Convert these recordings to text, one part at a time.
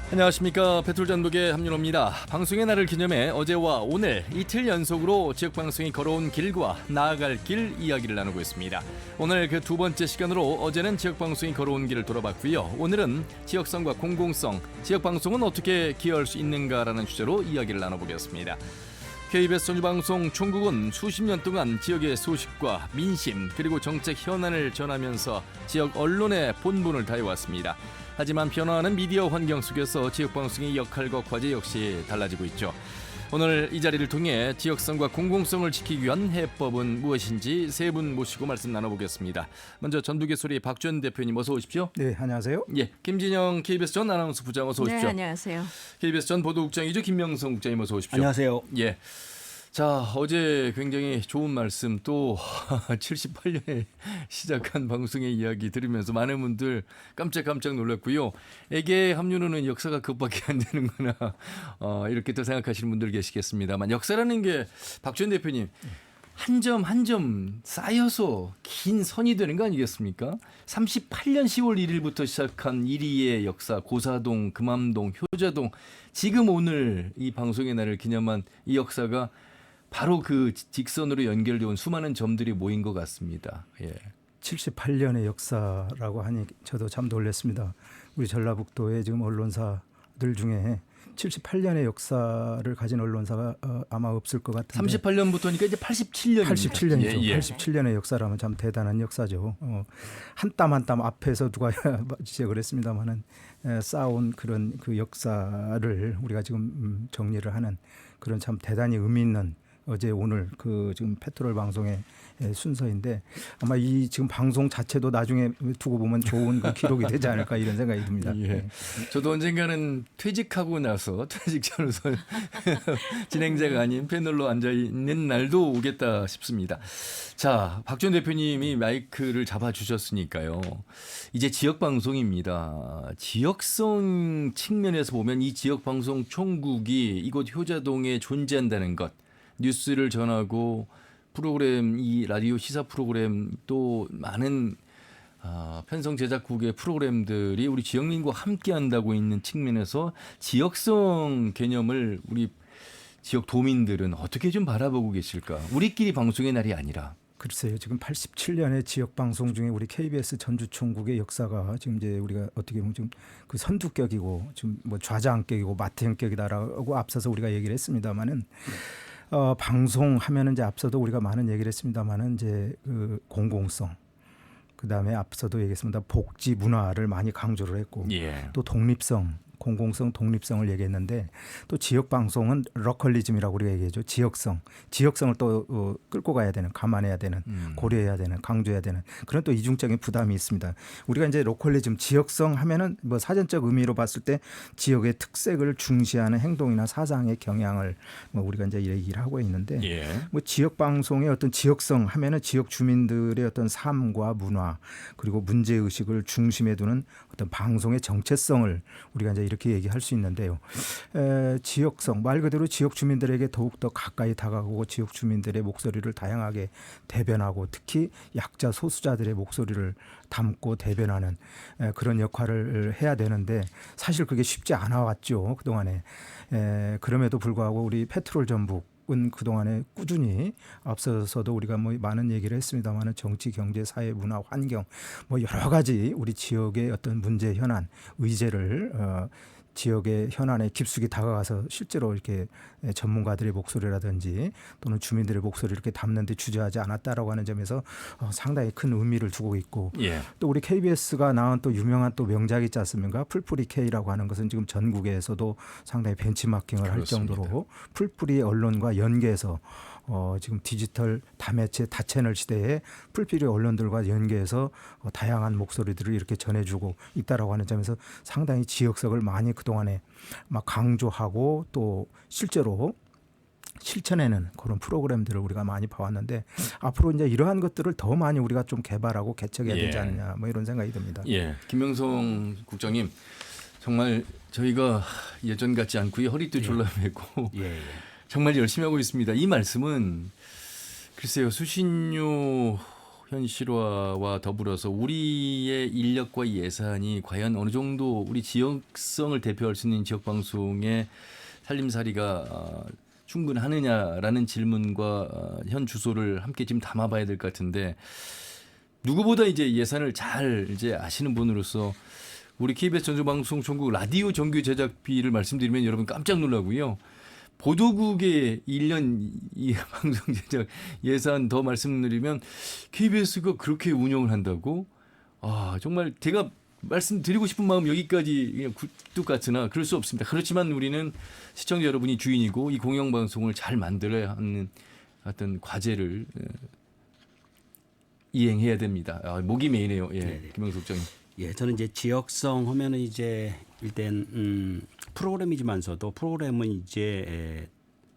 안녕하십니까. 배틀전북의 함윤호입니다. 방송의 날을 기념해 어제와 오늘 이틀 연속으로 지역방송이 걸어온 길과 나아갈 길 이야기를 나누고 있습니다. 오늘 그 두 번째 시간으로 어제는 지역방송이 걸어온 길을 돌아봤고요. 오늘은 지역성과 공공성, 지역방송은 어떻게 기여할 수 있는가라는 주제로 이야기를 나눠보겠습니다. KBS 전주방송 총국은 수십 년 동안 지역의 소식과 민심 그리고 정책 현안을 전하면서 지역 언론의 본분을 다해왔습니다. 하지만 변화하는 미디어 환경 속에서 지역방송의 역할과 과제 역시 달라지고 있죠. 오늘 이 자리를 통해 지역성과 공공성을 지키기 위한 해법은 무엇인지 세 분 모시고 말씀 나눠보겠습니다. 먼저 전북의 소리 박주현 대표님 어서 오십시오. 네, 안녕하세요. 예, 김진영 KBS 전 아나운서 부장 어서 오십시오. 네, 안녕하세요. KBS 전 보도국장이죠. 김명성 국장님 어서 오십시오. 안녕하세요. 예. 자, 어제 굉장히 좋은 말씀 또 78년에 시작한 방송의 이야기 들으면서 많은 분들 깜짝 놀랐고요. 에게 함윤호는 역사가 그것밖에 안 되는구나 이렇게 또 생각하시는 분들 계시겠습니다만 역사라는 게 박주현 대표님 한 점 한 점 쌓여서 긴 선이 되는 거 아니겠습니까? 38년 10월 1일부터 시작한 이리의 역사, 고사동, 금암동, 효자동, 지금 오늘 이 방송의 날을 기념한 이 역사가 바로 그 직선으로 연결되어 온 수많은 점들이 모인 것 같습니다. 예. 78년의 역사라고 하니 저도 참 놀랐습니다. 우리 전라북도의 지금 언론사들 중에 78년의 역사를 가진 언론사가 아마 없을 것 같은데 38년부터니까 이제 87년입니다. 87년이죠. 예, 예. 87년의 역사라면 참 대단한 역사죠. 한 땀 한 땀 앞에서 누가 지적을 했습니다마는 쌓아온 그런 그 역사를 우리가 지금 정리를 하는 그런 참 대단히 의미 있는 어제 오늘 그 지금 페트롤 방송의 순서인데 아마 이 지금 방송 자체도 나중에 두고 보면 좋은 그 기록이 되지 않을까 이런 생각이 듭니다. 예. 저도 언젠가는 퇴직하고 나서 퇴직 전후서 진행자가 아닌 패널로 앉아 있는 날도 오겠다 싶습니다. 자, 박준 대표님이 마이크를 잡아 주셨으니까요. 이제 지역 방송입니다. 지역성 측면에서 보면 이 지역 방송 총국이 이곳 효자동에 존재한다는 것. 뉴스를 전하고 프로그램, 이 라디오 시사 프로그램 또 많은 편성 제작국의 프로그램들이 우리 지역민과 함께 한다고 있는 측면에서 지역성 개념을 우리 지역 도민들은 어떻게 좀 바라보고 계실까? 우리끼리 방송의 날이 아니라. 글쎄요. 지금 87년의 지역 방송 중에 우리 KBS 전주총국의 역사가 지금 이제 우리가 어떻게 보면 좀 그 선두격이고 지금 뭐 좌장격이고 마태형격이다라고 앞서서 우리가 얘기를 했습니다마는 방송하면은 이제 앞서도 우리가 많은 얘기를 했습니다마는 이제 그 공공성 그다음에 앞서도 얘기했습니다. 복지 문화를 많이 강조를 했고 예. 또 독립성 공공성, 독립성을 얘기했는데 또 지역 방송은 로컬리즘이라고 우리가 얘기하죠. 지역성을 또 끌고 가야 되는, 감안해야 되는, 고려해야 되는, 강조해야 되는 그런 또 이중적인 부담이 있습니다. 우리가 이제 로컬리즘, 지역성 하면은 뭐 사전적 의미로 봤을 때 지역의 특색을 중시하는 행동이나 사상의 경향을 뭐 우리가 이제 얘기를 하고 있는데 예. 뭐 지역 방송의 어떤 지역성 하면은 지역 주민들의 어떤 삶과 문화 그리고 문제 의식을 중심에 두는 어떤 방송의 정체성을 우리가 이제 이렇게 얘기할 수 있는데요. 지역성 말 그대로 지역 주민들에게 더욱 더 가까이 다가가고 지역 주민들의 목소리를 다양하게 대변하고 특히 약자 소수자들의 목소리를 담고 대변하는 그런 역할을 해야 되는데 사실 그게 쉽지 않아 왔죠. 그동안에. 그럼에도 불구하고 우리 페트롤 전북 은 그동안에 꾸준히 앞서서도 우리가 뭐 많은 얘기를 했습니다마는 정치, 경제, 사회, 문화, 환경 뭐 여러 가지 우리 지역의 어떤 문제 현안, 의제를 지역의 현안에 깊숙이 다가가서 실제로 이렇게 전문가들의 목소리라든지 또는 주민들의 목소리를 이렇게 담는 데 주저하지 않았다라고 하는 점에서 상당히 큰 의미를 두고 있고 예. 또 우리 KBS가 나온 또 유명한 또 명작이 있지 않습니까? 풀뿌리 K라고 하는 것은 지금 전국에서도 상당히 벤치마킹을 그렇습니다. 할 정도로 풀뿌리 언론과 연계해서 지금 디지털 다매체 다채널 시대에 풀뿌리 언론들과 연계해서 다양한 목소리들을 이렇게 전해주고 있다라고 하는 점에서 상당히 지역성을 많이 그동안에 막 강조하고 또 실제로 실천에는 그런 프로그램들을 우리가 많이 봐왔는데 앞으로 이제 이러한 것들을 더 많이 우리가 좀 개발하고 개척해야 되지 않느냐 뭐 이런 생각이 듭니다. 예, 김명성 국장님 정말 저희가 예전 같지 않고요. 허리도 졸라매고 정말 열심히 하고 있습니다. 이 말씀은 글쎄요 수신료 현실화와 더불어서 우리의 인력과 예산이 과연 어느 정도 우리 지역성을 대표할 수 있는 지역 방송의 살림살이가 충분하느냐라는 질문과 현 주소를 함께 지금 담아봐야 될 것 같은데 누구보다 이제 예산을 잘 이제 아시는 분으로서 우리 KBS 전주방송 전국 라디오 정규 제작비를 말씀드리면 여러분 깜짝 놀라고요. 보도국의 1년 이 방송 제작 예산 더 말씀드리면 KBS가 그렇게 운영을 한다고? 정말 제가 말씀드리고 싶은 마음 여기까지 그냥 굴뚝 같으나 그럴 수 없습니다. 그렇지만 우리는 시청자 여러분이 주인이고 이 공영방송을 잘 만들어야 하는 어떤 과제를 이행해야 됩니다. 목이 메이네요. 예, 김영수 국장님. 예, 저는 이제 지역성 하면은 이제 일단 프로그램이지만서도 프로그램은 이제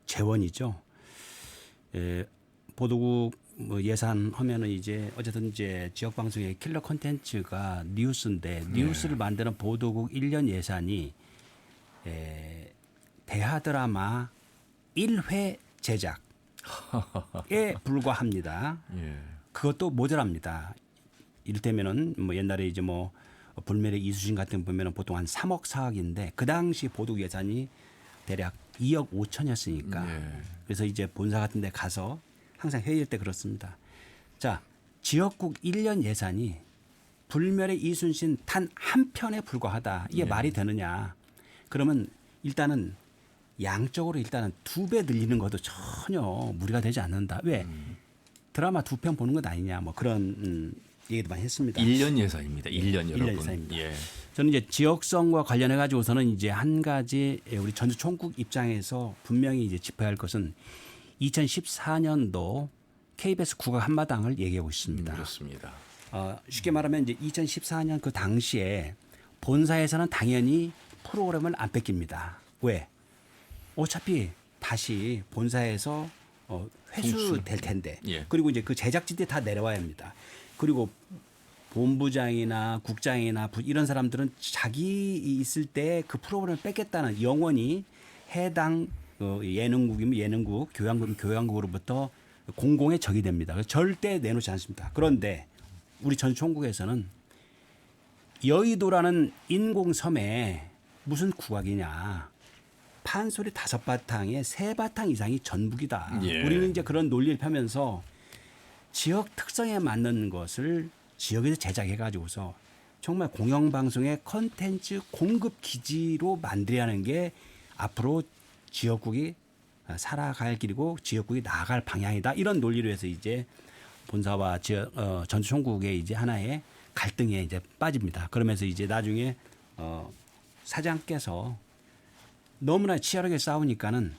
재원이죠. 보도국 뭐 예산 하면은 이제 어쨌든 이제 지역 방송의 킬러 콘텐츠가 뉴스인데 뉴스를 만드는 보도국 1년 예산이 대하 드라마 1회 제작에 불과합니다. 예. 그것도 모자랍니다. 이를테면은 뭐 옛날에 이제 뭐 불멸의 이수신 같은 거 보면은 보통 한 3억 4억인데 그 당시 보도국 예산이 대략 2억 5천이었으니까 그래서 이제 본사 같은 데 가서 항상 회의할 때 그렇습니다. 자, 지역국 1년 예산이 불멸의 이순신 단 한 편에 불과하다. 이게 말이 되느냐. 그러면 일단은 양적으로 일단은 2배 늘리는 것도 전혀 무리가 되지 않는다. 왜? 드라마 2편 보는 것 아니냐. 뭐 그런 얘기도 많이 했습니다. 1년 예산입니다. 1년 여러분. 1년 예산입니다. 예. 저는 이제 지역성과 관련해 가지고서는 이제 한 가지 우리 전주 총국 입장에서 분명히 이제 짚어야 할 것은 2014년도 KBS 국악 한마당을 얘기하고 있습니다. 그렇습니다. 쉽게 말하면 이제 2014년 그 당시에 본사에서는 당연히 프로그램을 안 뺏깁니다. 왜? 어차피 다시 본사에서 회수될 텐데. 예. 그리고 이제 그 제작진들이 다 내려와야 합니다. 그리고 본부장이나 국장이나 이런 사람들은 자기 있을 때 그 프로그램을 뺏겠다는 영원히 해당 예능국이면 예능국, 교양국이면 교양국으로부터 공공의 적이 됩니다. 그래서 절대 내놓지 않습니다. 그런데 우리 전 총국에서는 여의도라는 인공섬에 무슨 국악이냐. 판소리 5바탕에 3바탕 이상이 전북이다. 예. 우리는 이제 그런 논리를 펴면서 지역 특성에 맞는 것을 지역에서 제작해 가지고서 정말 공영방송의 컨텐츠 공급 기지로 만들려는 게 앞으로 지역국이 살아갈 길이고 지역국이 나아갈 방향이다. 이런 논리로 해서 이제 본사와 전주 총국의 이제 하나의 갈등에 이제 빠집니다. 그러면서 이제 나중에 사장께서 너무나 치열하게 싸우니까는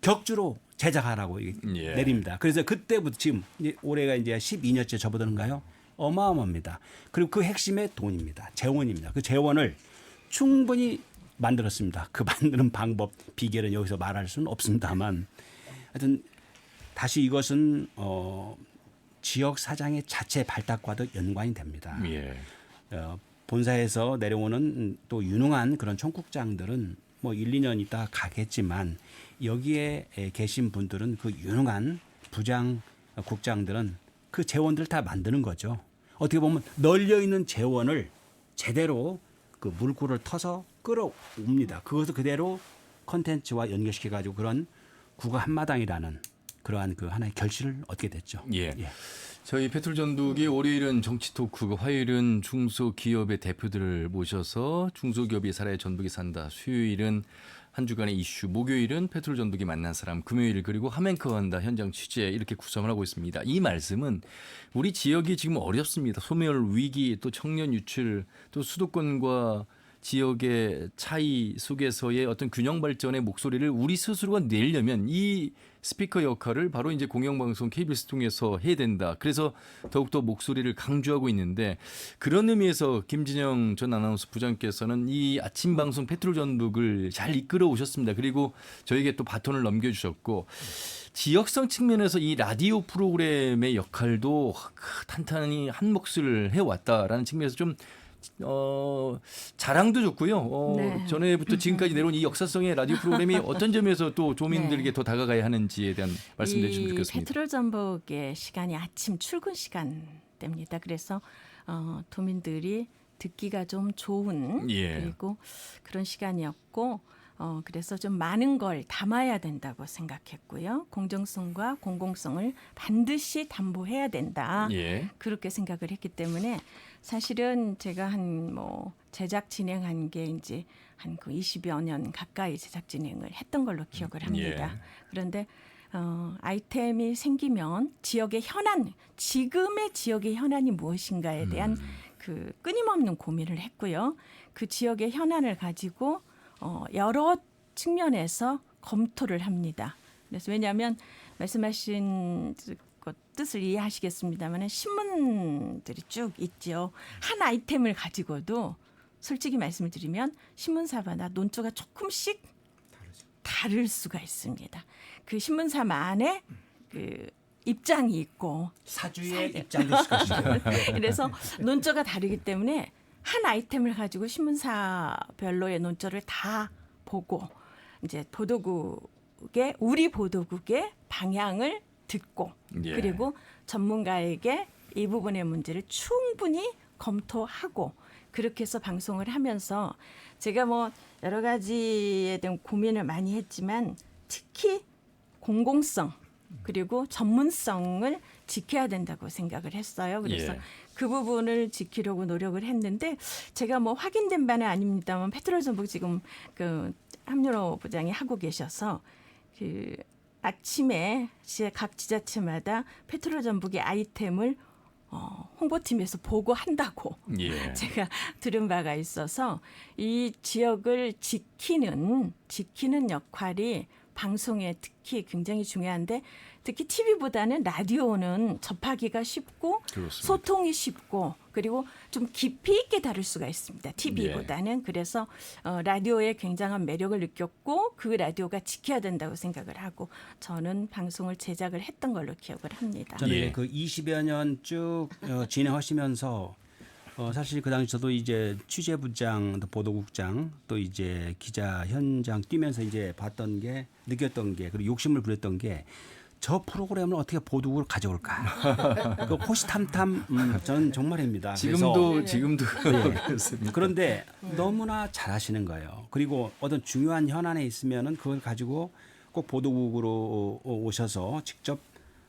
격주로 제작하라고 내립니다. 그래서 그때부터 지금 올해가 이제 12년째 접어드는가요? 어마어마합니다. 그리고 그 핵심의 돈입니다. 재원입니다. 그 재원을 충분히 만들었습니다. 그 만드는 방법, 비결은 여기서 말할 수는 없습니다만 하여튼 다시 이것은 지역 사장의 자체 발탁과도 연관이 됩니다. 예. 본사에서 내려오는 또 유능한 그런 총국장들은 뭐 1, 2년 있다가 가겠지만 여기에 계신 분들은 그 유능한 부장 국장들은 그 재원들을 다 만드는 거죠. 어떻게 보면 널려 있는 재원을 제대로 그 물꼬를 터서 끌어옵니다. 그것을 그대로 컨텐츠와 연결시켜 가지고 그런 국어 한마당이라는 그러한 그 하나의 결실을 얻게 됐죠. 예. 저희 페트롤전북이 월요일은 정치 토크, 화요일은 중소기업의 대표들을 모셔서 중소기업이 살아야 전북이 산다. 수요일은 한 주간의 이슈, 목요일은 페트롤전북이 만난 사람, 금요일 그리고 하멘커 간다 현장 취재 이렇게 구성을 하고 있습니다. 이 말씀은 우리 지역이 지금 어렵습니다. 소멸 위기, 또 청년 유출, 또 수도권과 지역의 차이 속에서의 어떤 균형 발전의 목소리를 우리 스스로가 내려면 이 스피커 역할을 바로 이제 공영방송 KBS 통해서 해야 된다. 그래서 더욱더 목소리를 강조하고 있는데 그런 의미에서 김진영 전 아나운서 부장께서는 이 아침 방송 페트롤 전북을 잘 이끌어 오셨습니다. 그리고 저에게 또 바톤을 넘겨주셨고 지역성 측면에서 이 라디오 프로그램의 역할도 탄탄히 한 몫을 해왔다라는 측면에서 좀 자랑도 좋고요. 네. 전에부터 지금까지 내려온 이 역사성의 라디오 프로그램이 어떤 점에서 또 조민들에게 네. 더 다가가야 하는지에 대한 말씀 해주시면 좋겠습니다. 페트롤 전북의 시간이 아침 출근 시간대입니다. 그래서 도민들이 듣기가 좀 좋은 예. 그리고 그런 시간이었고 그래서 좀 많은 걸 담아야 된다고 생각했고요. 공정성과 공공성을 반드시 담보해야 된다. 예. 그렇게 생각을 했기 때문에 사실은 제가 제작 진행한 게 이제 한 그 20여 년 가까이 제작 진행을 했던 걸로 기억을 합니다. 예. 그런데 아이템이 생기면 지역의 현안, 지금의 지역의 현안이 무엇인가에 대한 그 끊임없는 고민을 했고요. 그 지역의 현안을 가지고 여러 측면에서 검토를 합니다. 그래서 왜냐하면 말씀하신 뜻을 이해하시겠습니다만 신문들이 쭉 있죠. 한 아이템을 가지고도 솔직히 말씀을 드리면 신문사마다 논조가 조금씩 다를 수가 있습니다. 그 신문사만의 그 입장이 있고 사주의 입장일 수가 있어요. 그래서 논조가 다르기 때문에 한 아이템을 가지고 신문사별로의 논조를 다 보고 이제 우리 보도국의 방향을 듣고 예. 그리고 전문가에게 이 부분의 문제를 충분히 검토하고 그렇게 해서 방송을 하면서 제가 여러 가지에 대한 고민을 많이 했지만 특히 공공성 그리고 전문성을 지켜야 된다고 생각을 했어요. 그래서 예. 그 부분을 지키려고 노력을 했는데 제가 확인된 바는 아닙니다만 페트롤 전북 지금 그 함윤호 부장이 하고 계셔서 그 아침에 각 지자체마다 페트롤 전북의 아이템을 홍보팀에서 보고한다고 예. 제가 들은 바가 있어서 이 지역을 지키는 역할이 방송에 특히 굉장히 중요한데 특히 TV보다는 라디오는 접하기가 쉽고 그렇습니다. 소통이 쉽고 그리고 좀 깊이 있게 다룰 수가 있습니다. TV보다는. 그래서 라디오에 굉장한 매력을 느꼈고 그 라디오가 지켜야 된다고 생각을 하고 저는 방송을 제작을 했던 걸로 기억을 합니다. 저는 예. 그 20여 년 쭉 진행하시면서 사실 그 당시 저도 이제 취재부장, 또 보도국장, 또 이제 기자 현장 뛰면서 이제 봤던 게 느꼈던 게 그리고 욕심을 부렸던 게 저 프로그램을 어떻게 보도국으로 가져올까? 그 호시탐탐 저는 정말입니다. 지금도 그렇습니다. 그런데 너무나 잘하시는 거예요. 그리고 어떤 중요한 현안에 있으면은 그걸 가지고 꼭 보도국으로 오셔서 직접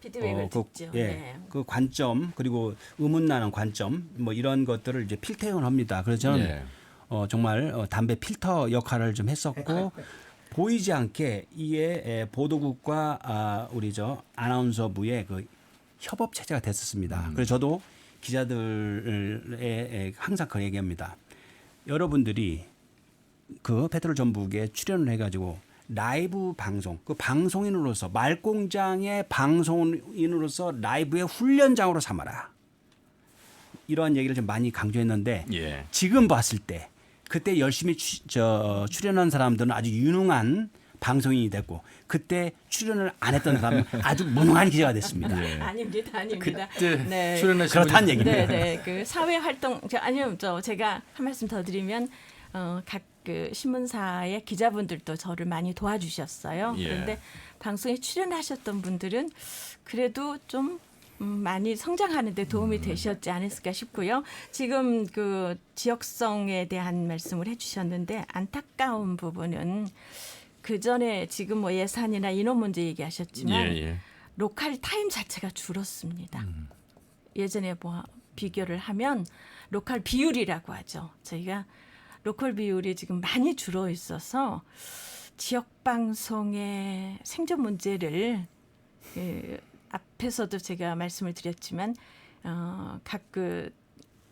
피드백을 듣죠. 네. 그 관점 그리고 의문나는 관점 이런 것들을 이제 필터링을 합니다. 그래서 저는 예. 정말 담배 필터 역할을 좀 했었고 보이지 않게 이게 보도국과 우리 아나운서부의 그 협업 체제가 됐었습니다. 그래서 저도 기자들에 항상 그 얘기합니다. 여러분들이 그 페트롤 전북에 출연을 해가지고 라이브 방송, 그 방송인으로서 말공장의 방송인으로서 라이브의 훈련장으로 삼아라. 이러한 얘기를 좀 많이 강조했는데 예. 지금 봤을 때 그때 열심히 출연한 사람들은 아주 유능한 방송인이 됐고 그때 출연을 안 했던 사람은 아주 무능한 기자가 됐습니다. 예. 아닙니다. 그때 출연하신 그렇다는 얘기입니다. 네. 그 사회 활동 제가 한 말씀 더 드리면 각 그 신문사의 기자분들도 저를 많이 도와주셨어요. 예. 그런데 방송에 출연하셨던 분들은 그래도 좀 많이 성장하는 데 도움이 되셨지 않았을까 싶고요. 지금 그 지역성에 대한 말씀을 해주셨는데 안타까운 부분은 그 전에 지금 예산이나 인원 문제 얘기하셨지만 예. 로컬 타임 자체가 줄었습니다. 예전에 비교를 하면 로컬 비율이라고 하죠. 저희가 로컬 비율이 지금 많이 줄어 있어서 지역 방송의 생존 문제를 앞에서도 제가 말씀을 드렸지만 각 그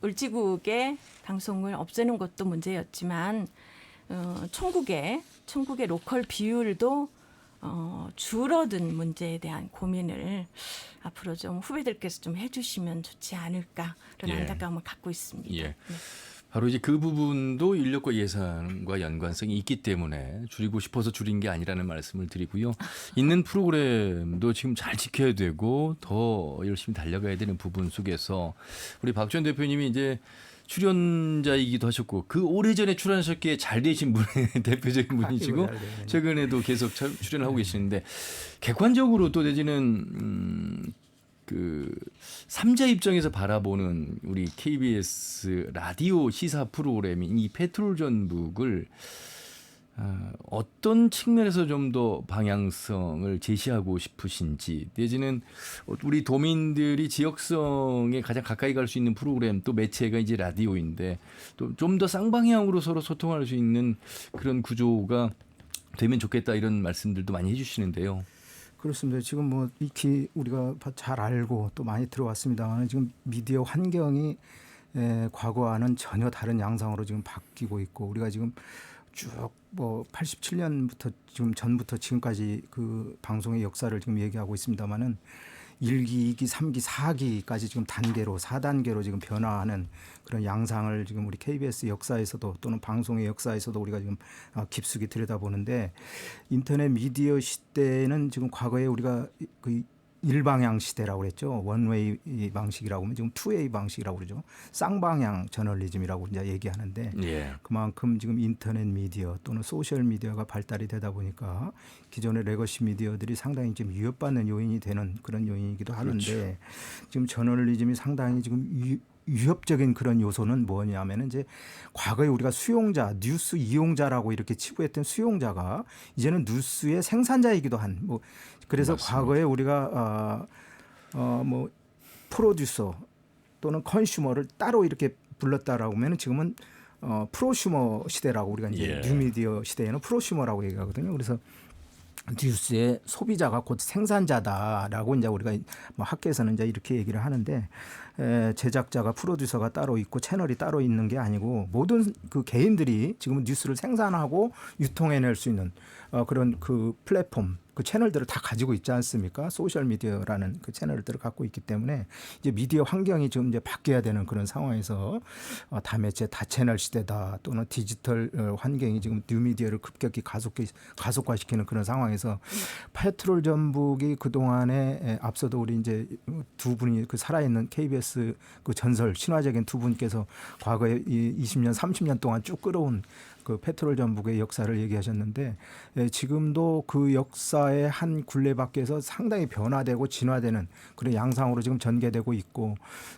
을지국의 방송을 없애는 것도 문제였지만 총국의 로컬 비율도 줄어든 문제에 대한 고민을 앞으로 좀 후배들께서 좀 해주시면 좋지 않을까 그런 예. 안타까움을 갖고 있습니다. 예. 네. 바로 이제 그 부분도 인력과 예산과 연관성이 있기 때문에 줄이고 싶어서 줄인 게 아니라는 말씀을 드리고요. 있는 프로그램도 지금 잘 지켜야 되고 더 열심히 달려가야 되는 부분 속에서 우리 박주현 대표님이 이제 출연자이기도 하셨고 그 오래전에 출연하셨기에 잘 되신 분의 대표적인 분이시고 최근에도 계속 출연을 하고 계시는데 객관적으로 또 내지는 그 3자 입장에서 바라보는 우리 KBS 라디오 시사 프로그램인 이 페트롤 전북을 어떤 측면에서 좀 더 방향성을 제시하고 싶으신지 내지는 우리 도민들이 지역성에 가장 가까이 갈 수 있는 프로그램 또 매체가 이제 라디오인데 또 좀 더 쌍방향으로 서로 소통할 수 있는 그런 구조가 되면 좋겠다 이런 말씀들도 많이 해주시는데요. 그렇습니다. 지금 뭐 익히 우리가 잘 알고 또 많이 들어왔습니다만 지금 미디어 환경이 과거와는 전혀 다른 양상으로 지금 바뀌고 있고 우리가 지금 쭉 뭐 87년부터 지금 전부터 지금까지 그 방송의 역사를 지금 얘기하고 있습니다만은 1기, 2기, 3기, 4기까지 지금 단계로 4단계로 지금 변화하는 그런 양상을 지금 우리 KBS 역사에서도 또는 방송의 역사에서도 우리가 지금 깊숙이 들여다보는데 인터넷 미디어 시대는 지금 과거에 우리가 그 일방향 시대라고 그랬죠. 원웨이 방식이라고 하면 지금 투웨이 방식이라고 그러죠. 쌍방향 저널리즘이라고 이제 얘기하는데 그만큼 지금 인터넷 미디어 또는 소셜 미디어가 발달이 되다 보니까 기존의 레거시 미디어들이 상당히 좀 위협받는 요인이 되는 그런 요인이기도 하는데 그렇죠. 지금 저널리즘이 상당히 지금 위협적인 그런 요소는 뭐냐면은 이제 과거에 우리가 수용자, 뉴스 이용자라고 이렇게 치부했던 수용자가 이제는 뉴스의 생산자이기도 한 뭐 그래서 맞습니다. 과거에 우리가 뭐 프로듀서 또는 컨슈머를 따로 이렇게 불렀다라고 하면은 지금은 프로슈머 시대라고 우리가 이제 뉴미디어 시대에는 프로슈머라고 얘기하거든요. 그래서 뉴스의 소비자가 곧 생산자다라고 이제 우리가 뭐 학계에서는 이제 이렇게 얘기를 하는데 제작자가 프로듀서가 따로 있고 채널이 따로 있는 게 아니고 모든 그 개인들이 지금 뉴스를 생산하고 유통해낼 수 있는 그런 그 플랫폼 그 채널들을 다 가지고 있지 않습니까? 소셜 미디어라는 그 채널들을 갖고 있기 때문에 이제 미디어 환경이 좀 이제 바뀌어야 되는 그런 상황에서 다매체 다채널 시대다 또는 디지털 환경이 지금 뉴미디어를 급격히 가속화시키는 그런 상황에서 페트롤 전북이 그 동안에 앞서도 우리 이제 두 분이 그 살아있는 KBS 그 전설 신화적인 두 분께서 과거에 20년 30년 동안 쭉 끌어온 그 페트롤 전북의 역사를 얘기하셨는데 지금도 그 역사의 한 굴레 밖에서 상당히 변화되고 진화되는 그런 양상으로 지금 전개되고 있고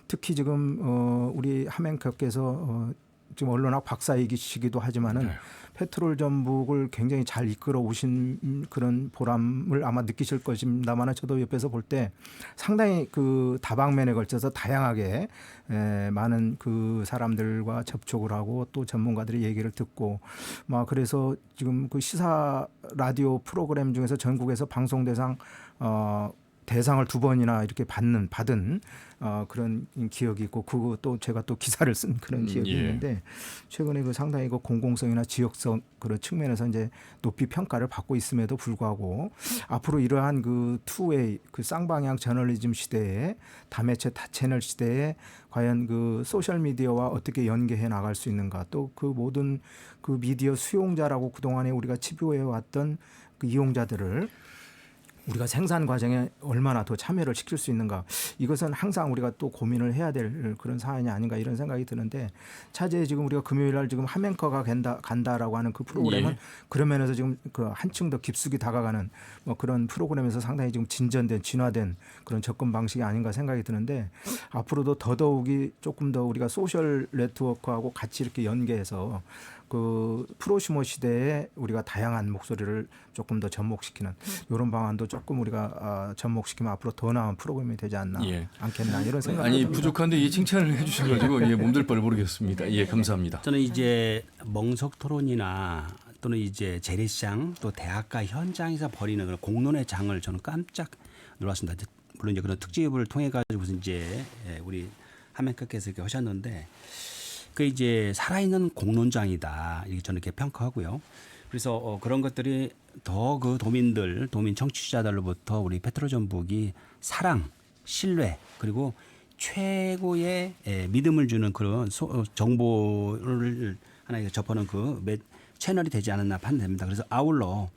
특히 지금 우리 하맹커께서 지금 언론학 박사이시기도 하지만은 페트롤 전북을 굉장히 잘 이끌어 오신 그런 보람을 아마 느끼실 것입니다만 저도 옆에서 볼 때 상당히 그 다방면에 걸쳐서 다양하게 많은 그 사람들과 접촉을 하고 또 전문가들의 얘기를 듣고 막 그래서 지금 그 시사 라디오 프로그램 중에서 전국에서 방송 대상을 2번이나 이렇게 받은 그런 기억이 있고 그것도 제가 또 기사를 쓴 그런 기억이 있는데 최근에 그 상당히 그 공공성이나 지역성 그런 측면에서 이제 높이 평가를 받고 있음에도 불구하고 앞으로 이러한 그 투웨이 그 쌍방향 저널리즘 시대에 다매체 다채널 시대에 과연 그 소셜 미디어와 어떻게 연계해 나갈 수 있는가 또 그 모든 그 미디어 수용자라고 그동안에 우리가 치부해 왔던 그 이용자들을 우리가 생산 과정에 얼마나 더 참여를 시킬 수 있는가 이것은 항상 우리가 또 고민을 해야 될 그런 사안이 아닌가 이런 생각이 드는데 차제에 지금 우리가 금요일 날 지금 하멘커가 간다라고 하는 그 프로그램은 그런 면에서 지금 그 한층 더 깊숙이 다가가는 뭐 그런 프로그램에서 상당히 지금 진전된 진화된 그런 접근 방식이 아닌가 생각이 드는데 앞으로도 더더욱이 조금 더 우리가 소셜 네트워크하고 같이 이렇게 연계해서 그 프로슈머 시대에 우리가 다양한 목소리를 조금 더 접목시키는 이런 방안도 조금 우리가 접목시키면 앞으로 더 나은 프로그램이 되지 않겠나 이런 생각이 아니 듭니다. 부족한데 이 칭찬을 해주셔가지고 몸둘 바를 모르겠습니다. 감사합니다. 저는 이제 멍석 토론이나 또는 이제 재래시장 또 대학가 현장에서 벌이는 그런 공론의 장을 저는 깜짝 놀랐습니다. 물론 이제 그런 특집을 통해 가지고 이제 우리 하멘커께서 이렇게 하셨는데. 그 이제 살아있는 공론장이다 이렇게 저는 이렇게 평가하고요. 그래서 그런 것들이 더 그 도민 청취자들로부터 우리 페트롤 전북이 사랑, 신뢰 그리고 최고의 믿음을 주는 그런 정보를 하나 접하는 그 채널이 되지 않았나 판단됩니다. 그래서 아울러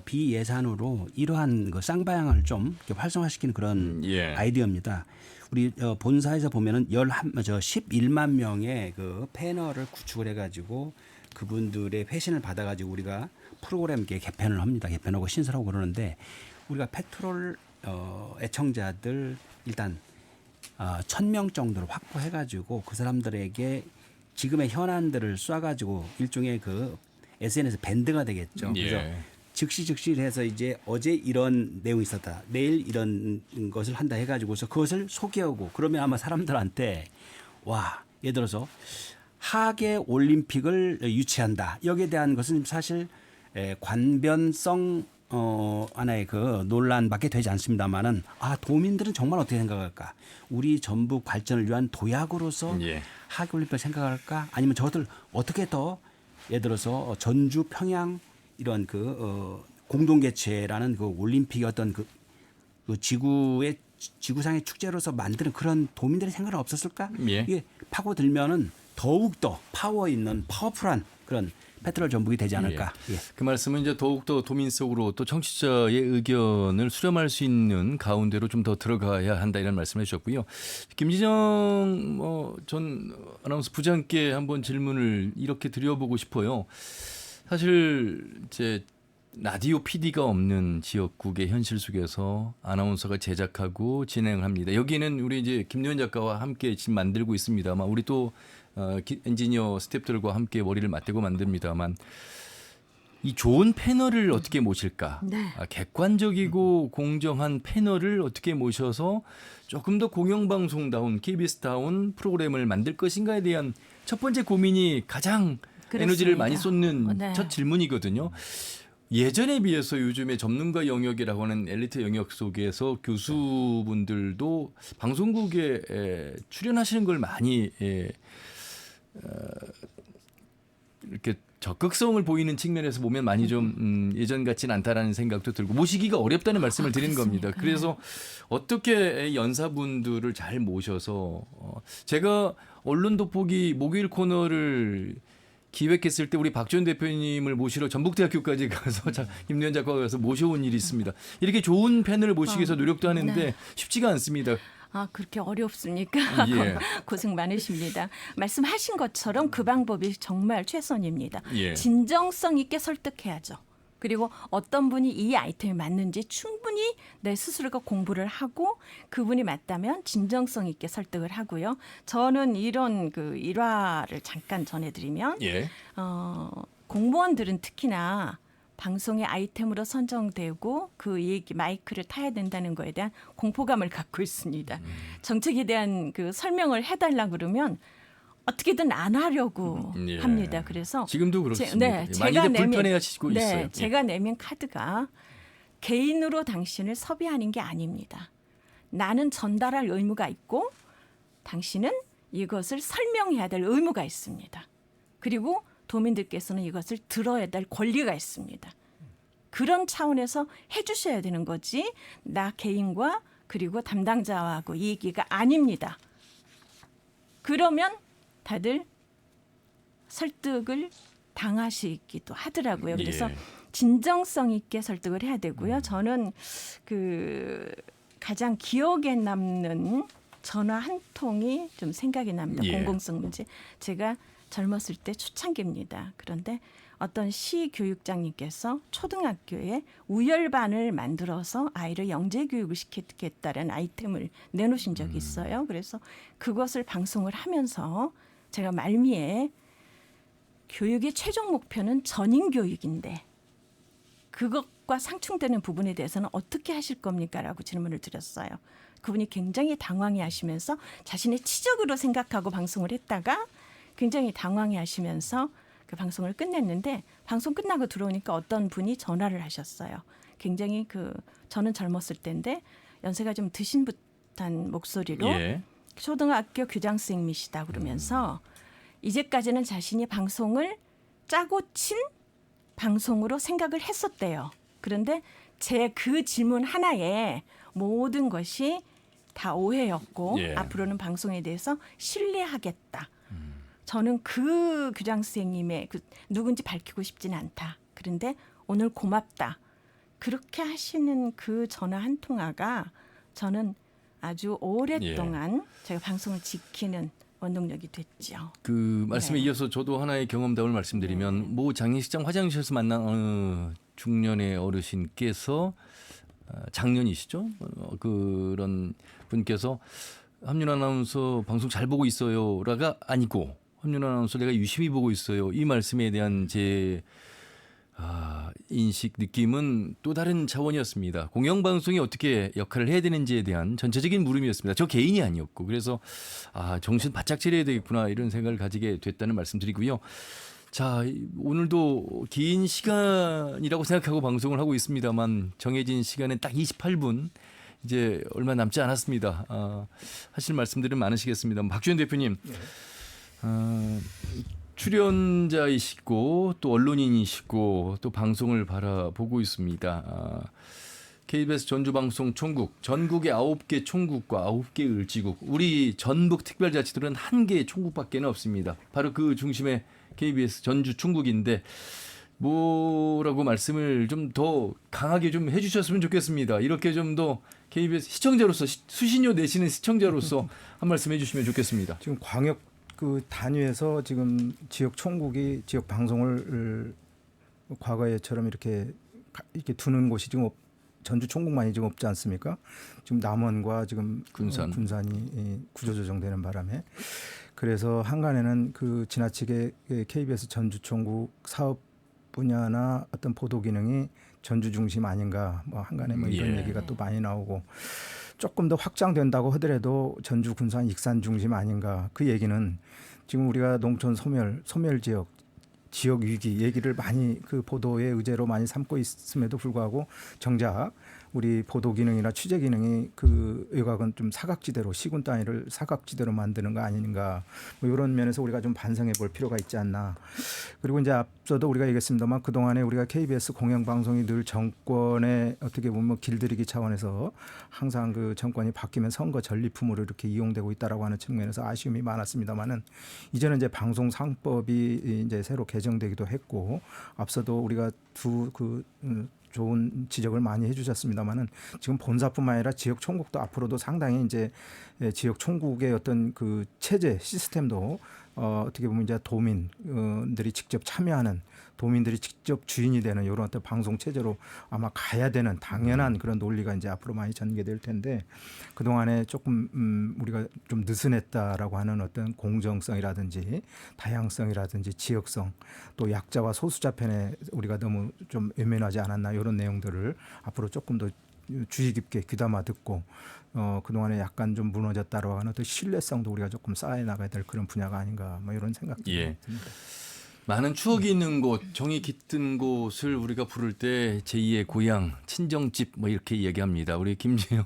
비예산으로 이러한 그 쌍방향을 좀 이렇게 활성화시키는 그런 예. 아이디어입니다. 우리 본사에서 보면은 11만 명의 그 패널을 구축을 해가지고 그분들의 회신을 받아가지고 우리가 프로그램 개편을 합니다. 개편하고 신설하고 그러는데 우리가 페트롤 애청자들 일단 1,000명 정도를 확보해가지고 그 사람들에게 지금의 현안들을 쏴가지고 일종의 그 SNS 밴드가 되겠죠. 그래서 예. 즉시 해서 이제 어제 이런 내용이 있었다. 내일 이런 것을 한다 해가지고서 그것을 소개하고 그러면 아마 사람들한테 와 예를 들어서 하계 올림픽을 유치한다. 여기에 대한 것은 사실 관변성 하나의 그 논란밖에 되지 않습니다만은 도민들은 정말 어떻게 생각할까? 우리 전북 발전을 위한 도약으로서 예. 하계 올림픽을 생각할까? 아니면 저들 어떻게 더 예를 들어서 전주 평양 이런 그 공동 개최라는 그 올림픽의 어떤 그 지구상의 축제로서 만드는 그런 도민들의 생각은 없었을까? 예. 이게 파고들면은 더욱 더 파워 있는 파워풀한 그런 페트롤 전북이 되지 않을까? 예. 그 말씀은 이제 더욱더 도민 속으로 또 청취자의 의견을 수렴할 수 있는 가운데로 좀 더 들어가야 한다 이런 말씀을 해주셨고요. 김진영 전 아나운서 부장께 한번 질문을 이렇게 드려보고 싶어요. 사실 이제 라디오 PD가 없는 지역국의 현실 속에서 아나운서가 제작하고 진행을 합니다. 여기는 우리 이제 김노현 작가와 함께 지금 만들고 있습니다만 우리 또 엔지니어 스태프들과 함께 머리를 맞대고 만듭니다만 이 좋은 패널을 어떻게 모실까? 네. 객관적이고 공정한 패널을 어떻게 모셔서 조금 더 공영방송다운 KBS다운 프로그램을 만들 것인가에 대한 첫 번째 고민이 가장 에너지를 많이 쏟는 네. 첫 질문이거든요. 예전에 비해서 요즘에 전문가 영역이라고 하는 엘리트 영역 속에서 교수분들도 방송국에 출연하시는 걸 많이 이렇게 적극성을 보이는 측면에서 보면 많이 좀 예전 같지는 않다라는 생각도 들고 모시기가 어렵다는 말씀을 드리는 겁니다. 그래서 어떻게 연사분들을 잘 모셔서 제가 언론 돋보기 목요일 코너를 기획했을 때 우리 박지원 대표님을 모시러 전북대학교까지 가서 김노현 작가가 가서 모셔온 일이 있습니다. 이렇게 좋은 패널을 모시기 위해서 노력도 하는데 네. 쉽지가 않습니다. 그렇게 어렵습니까? 예. 고생 많으십니다. 말씀하신 것처럼 그 방법이 정말 최선입니다. 예. 진정성 있게 설득해야죠. 그리고 어떤 분이 이 아이템이 맞는지 충분히 내 스스로가 공부를 하고 그분이 맞다면 진정성 있게 설득을 하고요. 저는 이런 그 일화를 잠깐 전해드리면 예. 공무원들은 특히나 방송의 아이템으로 선정되고 그 얘기 마이크를 타야 된다는 거에 대한 공포감을 갖고 있습니다. 정책에 대한 그 설명을 해달라 그러면 어떻게든 안 하려고 예. 합니다. 그래서 지금도 그렇습니다. 많이들 불편해하시고 있어요. 제가 내민 카드가 개인으로 당신을 섭외하는 게 아닙니다. 나는 전달할 의무가 있고 당신은 이것을 설명해야 될 의무가 있습니다. 그리고 도민들께서는 이것을 들어야 될 권리가 있습니다. 그런 차원에서 해주셔야 되는 거지 나 개인과 그리고 담당자하고 이 얘기가 아닙니다. 그러면 다들 설득을 당하시기도 하더라고요. 그래서 예. 진정성 있게 설득을 해야 되고요. 저는 그 가장 기억에 남는 전화 한 통이 좀 생각이 납니다. 예. 공공성 문제. 제가 젊었을 때 초창기입니다. 그런데 어떤 시 교육장님께서 초등학교에 우열반을 만들어서 아이를 영재 교육을 시키겠다는 아이템을 내놓으신 적이 있어요. 그래서 그것을 방송을 하면서 제가 말미에 교육의 최종 목표는 전인 교육인데 그것과 상충되는 부분에 대해서는 어떻게 하실 겁니까? 라고 질문을 드렸어요. 그분이 굉장히 당황해 하시면서 자신의 치적으로 생각하고 방송을 했다가 굉장히 당황해 하시면서 그 방송을 끝냈는데 방송 끝나고 들어오니까 어떤 분이 전화를 하셨어요. 굉장히 저는 젊었을 때인데 연세가 좀 드신 듯한 목소리로 예. 초등학교 교장선생님이시다 그러면서 이제까지는 자신이 방송을 짜고 친 방송으로 생각을 했었대요. 그런데 제 그 질문 하나에 모든 것이 다 오해였고 예. 앞으로는 방송에 대해서 신뢰하겠다. 저는 그 교장 선생님의 누군지 밝히고 싶지는 않다. 그런데 오늘 고맙다. 그렇게 하시는 그 전화 한 통화가 저는 아주 오랫동안 제가 방송을 지키는 원동력이 됐죠. 그 말씀에 네. 이어서 저도 하나의 경험담을 말씀드리면 모 장례식장 화장실에서 만난 어느 중년의 어르신께서 장년이시죠? 그런 분께서 함윤 아나운서 방송 잘 보고 있어요라가 아니고 함윤 아나운서 내가 유심히 보고 있어요. 이 말씀에 대한 제 인식, 느낌은 또 다른 차원이었습니다. 공영방송이 어떻게 역할을 해야 되는지에 대한 전체적인 물음이었습니다. 저 개인이 아니었고 그래서 정신 바짝 차려야 되겠구나 이런 생각을 가지게 됐다는 말씀드리고요. 자, 오늘도 긴 시간이라고 생각하고 방송을 하고 있습니다만 정해진 시간은 딱 28분 이제 얼마 남지 않았습니다. 하실 말씀들은 많으시겠습니다. 박주현 대표님 출연자이시고 또 언론인이시고 또 방송을 바라보고 있습니다. KBS 전주방송 총국, 전국의 9개 총국과 9개 을지국, 우리 전북 특별자치도는 1개의 총국밖에 없습니다. 바로 그 중심에 KBS 전주 총국인데 뭐라고 말씀을 좀 더 강하게 좀 해주셨으면 좋겠습니다. 이렇게 좀 더 KBS 시청자로서 수신료 내시는 시청자로서 한 말씀 해주시면 좋겠습니다. 지금 광역 그 단위에서 지금 지역 총국이 지역 방송을 과거에처럼 이렇게 두는 곳이 지금 전주 총국만이 지금 없지 않습니까? 지금 남원과 지금 군산이 구조조정되는 바람에 그래서 한간에는 그 지나치게 KBS 전주 총국 사업 분야나 어떤 보도 기능이 전주 중심 아닌가 뭐 한간에 뭐 이런 얘기가 또 많이 나오고 조금 더 확장된다고 하더라도 전주 군산 익산 중심 아닌가 그 얘기는 지금 우리가 농촌 소멸 지역 위기 얘기를 많이 그 보도의 의제로 많이 삼고 있음에도 불구하고 정작 우리 보도 기능이나 취재 기능이 그 외곽은 좀 사각지대로 시군 단위를 사각지대로 만드는 거 아닌가 뭐 이런 면에서 우리가 좀 반성해 볼 필요가 있지 않나. 그리고 이제 앞서도 우리가 얘기했습니다만 그동안에 우리가 KBS 공영방송이 늘 정권의 어떻게 보면 길들이기 차원에서 항상 그 정권이 바뀌면 선거 전리품으로 이렇게 이용되고 있다라고 하는 측면에서 아쉬움이 많았습니다만은 이제는 이제 방송 상법이 이제 새로 개정되기도 했고 앞서도 우리가 좋은 지적을 많이 해주셨습니다만은 지금 본사뿐만 아니라 지역 총국도 앞으로도 상당히 이제 지역 총국의 어떤 그 체제 시스템도 어떻게 보면 이제 도민들이 직접 참여하는 도민들이 직접 주인이 되는 이런 어떤 방송 체제로 아마 가야 되는 당연한 그런 논리가 이제 앞으로 많이 전개될 텐데 그 동안에 조금 우리가 좀 느슨했다라고 하는 어떤 공정성이라든지 다양성이라든지 지역성 또 약자와 소수자 편에 우리가 너무 좀 외면하지 않았나 이런 내용들을 앞으로 조금 더 주의 깊게 귀담아 듣고 그동안에 약간 좀 무너졌다라고 하는 또 신뢰성도 우리가 조금 쌓아 나가야 될 그런 분야가 아닌가 뭐 이런 생각이 듭니다. 많은 추억이 있는 곳, 정이 깃든 곳을 우리가 부를 때 제2의 고향, 친정집 뭐 이렇게 얘기합니다. 우리 김재영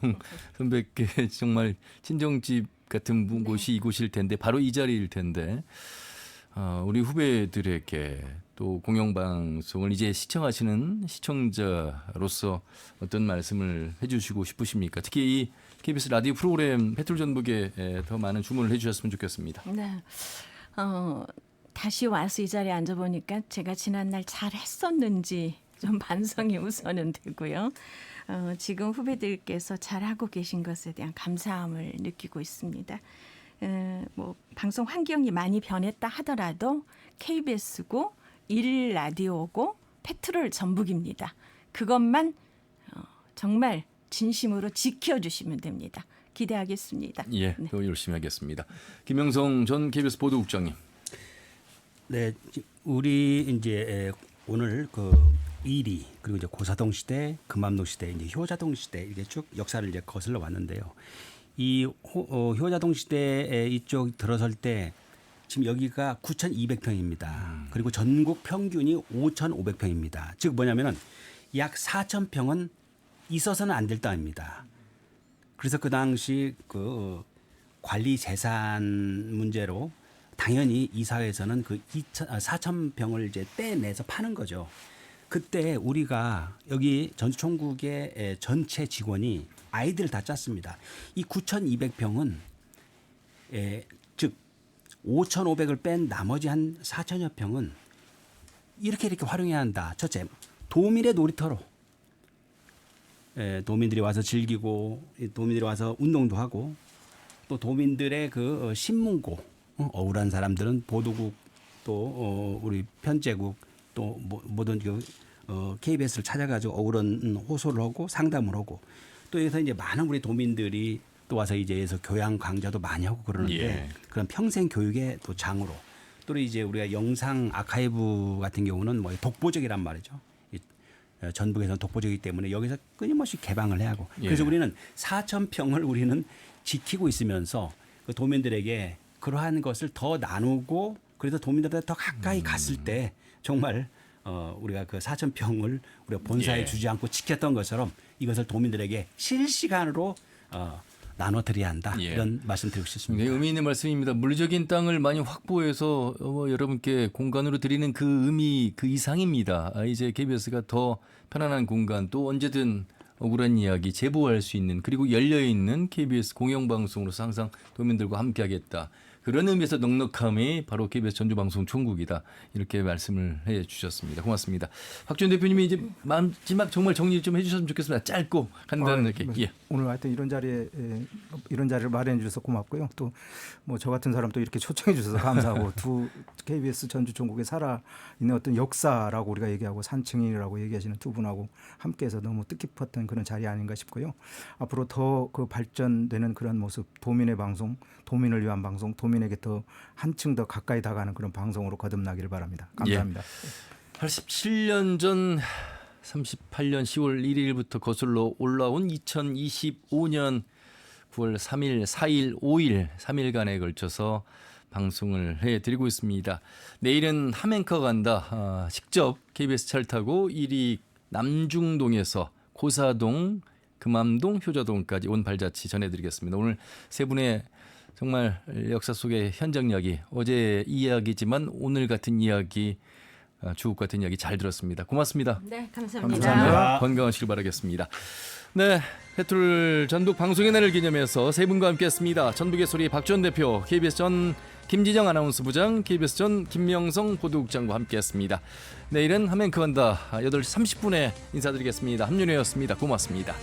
선배께 정말 친정집 같은 곳이 이곳일 텐데 바로 이 자리일 텐데 우리 후배들에게 또 공영방송을 이제 시청하시는 시청자로서 어떤 말씀을 해주시고 싶으십니까? 특히 이 KBS 라디오 프로그램 페트롤전북에 더 많은 주문을 해주셨으면 좋겠습니다. 네. 다시 와서 이 자리에 앉아보니까 제가 지난날 잘했었는지 좀 반성이 우선은 되고요. 지금 후배들께서 잘하고 계신 것에 대한 감사함을 느끼고 있습니다. 뭐 방송 환경이 많이 변했다 하더라도 KBS고 1라디오고 페트롤 전북입니다. 그것만 정말 진심으로 지켜주시면 됩니다. 기대하겠습니다. 예, 더 열심히 하겠습니다. 김영성 전 KBS 보도국장님. 네, 우리 이제 오늘 그 이리 그리고 이제 고사동 시대, 금암동 시대, 이제 효자동 시대 이게 쭉 역사를 이제 거슬러 왔는데요. 이 효자동 시대에 이쪽 들어설 때 지금 여기가 9,200평입니다. 그리고 전국 평균이 5,500평입니다. 즉 뭐냐면은 약 4,000평은 있어서는 안 될 땅입니다. 그래서 그 당시 그 관리 재산 문제로 당연히 이사회에서는 그 4,000평을 이제 떼내서 파는 거죠. 그때 우리가 여기 전주 총국의 전체 직원이 아이들을 다 짰습니다. 이 9,200평은 즉 5,500을 뺀 나머지 한 4,000여 평은 이렇게 활용해야 한다. 첫째, 도민의 놀이터로 도민들이 와서 즐기고 도민들이 와서 운동도 하고 또 도민들의 그 신문고 억울한 사람들은 보도국 또 우리 편제국 또 모든 KBS를 찾아가지고 억울한 호소를 하고 상담을 하고 또 여기서 이제 많은 우리 도민들이 또 와서 이제 여기서 교양 강좌도 많이 하고 그러는데 예. 그런 평생 교육의 또 장으로 또 이제 우리가 영상 아카이브 같은 경우는 뭐 독보적이란 말이죠. 전북에서는 독보적이기 때문에 여기서 끊임없이 개방을 해야 하고 예. 그래서 우리는 4,000평을 우리는 지키고 있으면서 그 도민들에게 그러한 것을 더 나누고 그래서 도민들한테 더 가까이 갔을 때 정말 우리가 그 4,000평을 우리가 본사에 예. 주지 않고 지켰던 것처럼 이것을 도민들에게 실시간으로 나눠드려야 한다. 예. 이런 말씀드리고 싶습니다. 굉장히 의미 있는 말씀입니다. 물리적인 땅을 많이 확보해서 여러분께 공간으로 드리는 그 의미 그 이상입니다. 이제 KBS가 더 편안한 공간 또 언제든 억울한 이야기 제보할 수 있는 그리고 열려있는 KBS 공영방송으로서 항상 도민들과 함께하겠다. 그런 의미에서 넉넉함이 바로 KBS 전주방송 총국이다. 이렇게 말씀을 해 주셨습니다. 고맙습니다. 박준 대표님이 이제 마지막 정말 정리 좀 해주셨으면 좋겠습니다. 짧고 간단하게. 예. 오늘 하여튼 이런 자리를 마련해 주셔서 고맙고요. 또 뭐 저 같은 사람도 이렇게 초청해 주셔서 감사하고 두 KBS 전주 총국에 살아 있는 어떤 역사라고 우리가 얘기하고 산증인이라고 얘기하시는 두 분하고 함께해서 너무 뜻깊었던 그런 자리 아닌가 싶고요. 앞으로 더 그 발전되는 그런 모습, 도민의 방송, 도민을 위한 방송, 도민에게 더 한층 더 가까이 다가가는 그런 방송으로 거듭나기를 바랍니다. 감사합니다. 87년 전 38년 10월 1일부터 거슬러 올라온 2025년 9월 3일, 4일, 5일 3일간에 걸쳐서 방송을 해드리고 있습니다. 내일은 함앵커 간다. 직접 KBS 차를 타고 1위 남중동에서 고사동, 금암동, 효자동까지 온 발자취 전해드리겠습니다. 오늘 세 분의 정말 역사 속의 현장 이야기, 어제 이야기지만 오늘 같은 이야기, 주옥 같은 이야기 잘 들었습니다. 고맙습니다. 네, 감사합니다. 감사합니다. 건강하시길 바라겠습니다. 네, 해툴 전북 방송의 날을 기념해서 세 분과 함께했습니다. 전북의 소리 박지원 대표, KBS 전 김지정 아나운서 부장, KBS 전 김명성 보도국장과 함께했습니다. 내일은 함앵커 간다 8시 30분에 인사드리겠습니다. 함윤혜였습니다. 고맙습니다.